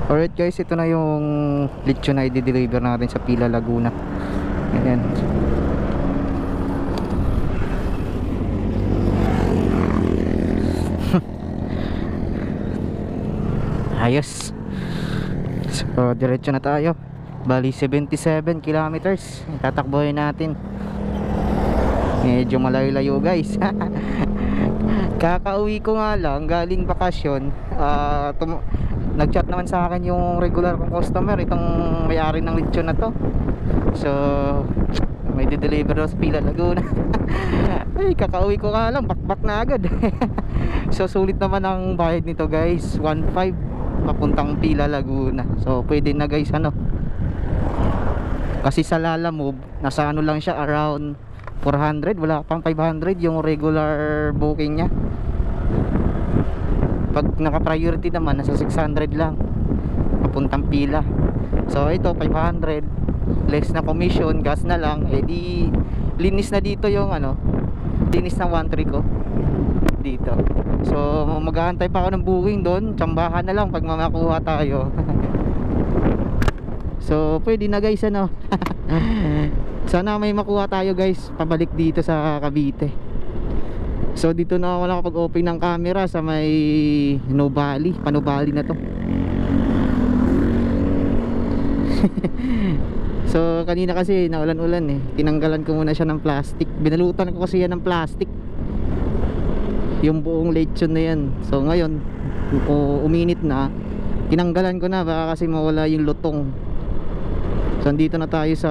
Alright guys, ito na yung lechon na i-deliver natin sa Pila, Laguna. Ayan. Ayos. So diretso na tayo. Bali 77 kilometers tatakbuhin natin. Medyo malayo-layo guys. Kakauwi ko nga lang galing bakasyon. Nag-chat naman sa akin yung regular kong customer, itong may-ari ng lechon na to. So may di-deliver daw sa Pila, Laguna. Ay, kakauwi ko nga lang, bakbak na agad. So sulit naman ang bayad nito guys, 1.5 papuntang Pila, Laguna. So pwede na guys, ano, kasi sa Lalamove nasa ano lang siya, around 400, wala pang 500 yung regular booking niya. Pag naka-priority naman nasa 600 lang papuntang Pila. So ito 500 less na commission, gas na lang, di linis na dito yung ano, linis ng 1.3 ko dito. So mag-aantay pa ako ng booking doon, tsambahan na lang pag makakuha tayo. So pwede na guys, ano. Sana may makuha tayo guys pabalik dito sa Cavite. So dito na ako nakapag-open ng camera sa may Nubali, Panubali na to. So kanina kasi naulan-ulan eh, tinanggalan ko muna siya ng plastic. Binalutan ko kasi yan ng plastic, yung buong lechon na yan. So ngayon uminit na, tinanggalan ko na baka kasi mawala yung lutong. So andito na tayo sa